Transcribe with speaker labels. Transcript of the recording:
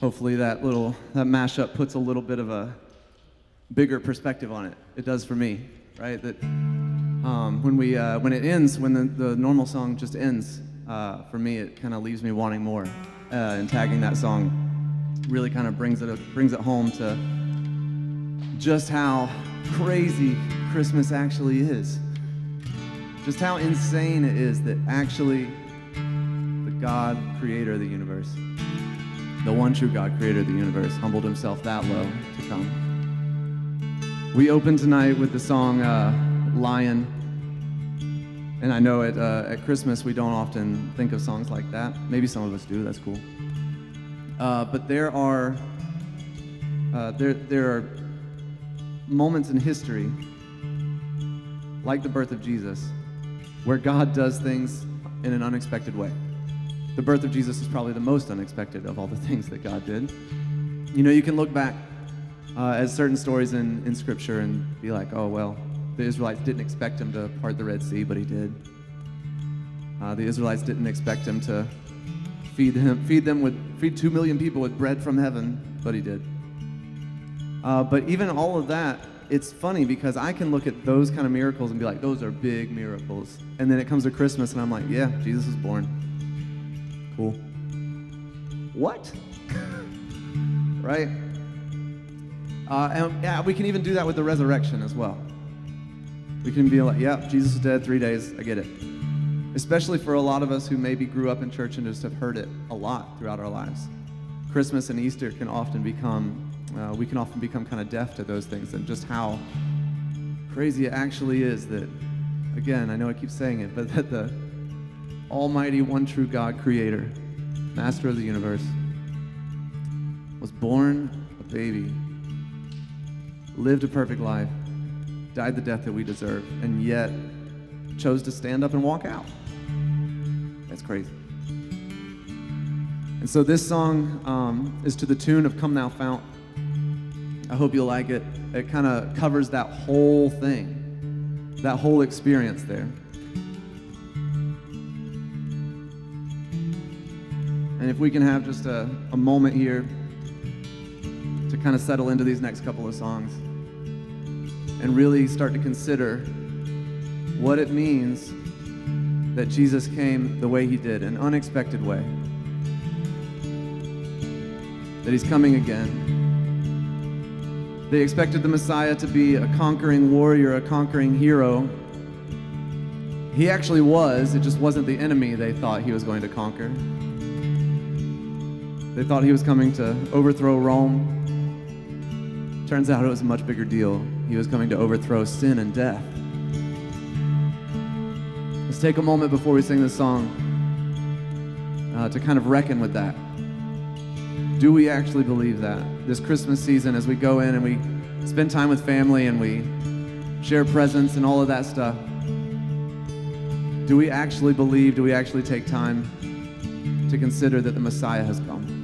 Speaker 1: Hopefully that mashup puts a little bit of a bigger perspective on it. It does for me, right? That when it ends, when the normal song just ends, for me it kind of leaves me wanting more. And tagging that song really kind of brings it home to just how crazy Christmas actually is. Just how insane it is that actually the God, creator of the universe, the one true God, creator of the universe, humbled himself that low to come. We open tonight with the song Lion. And I know at Christmas we don't often think of songs like that. Maybe some of us do, that's cool. But there are moments in history, like the birth of Jesus, where God does things in an unexpected way. The birth of Jesus is probably the most unexpected of all the things that God did. You know, you can look back at certain stories in Scripture and be like, oh, well, the Israelites didn't expect him to part the Red Sea, but he did. The Israelites didn't expect him to feed 2 million people with bread from heaven, but he did. But even all of that, it's funny because I can look at those kind of miracles and be like, those are big miracles. And then it comes to Christmas and I'm like, yeah, Jesus was born. Cool. What? Right? And yeah, we can even do that with the resurrection as well. We can be like, yeah, Jesus is dead, 3 days, I get it. Especially for a lot of us who maybe grew up in church and just have heard it a lot throughout our lives. Christmas and Easter can often become kind of deaf to those things and just how crazy it actually is that, again, I know I keep saying it, but that the almighty one true God, creator, master of the universe, was born a baby, lived a perfect life, died the death that we deserve, and yet chose to stand up and walk out. That's crazy. And so this song is to the tune of Come Thou Fount. I hope you'll like it. It kind of covers that whole thing, that whole experience there. And if we can have just a moment here to kind of settle into these next couple of songs and really start to consider what it means that Jesus came the way he did, an unexpected way. That he's coming again. They expected the Messiah to be a conquering warrior, a conquering hero. He actually was, it just wasn't the enemy they thought he was going to conquer. They thought he was coming to overthrow Rome. Turns out it was a much bigger deal. He was coming to overthrow sin and death. Let's take a moment before we sing this song to kind of reckon with that. Do we actually believe that? This Christmas season, as we go in and we spend time with family and we share presents and all of that stuff, do we actually believe, do we actually take time to consider that the Messiah has come?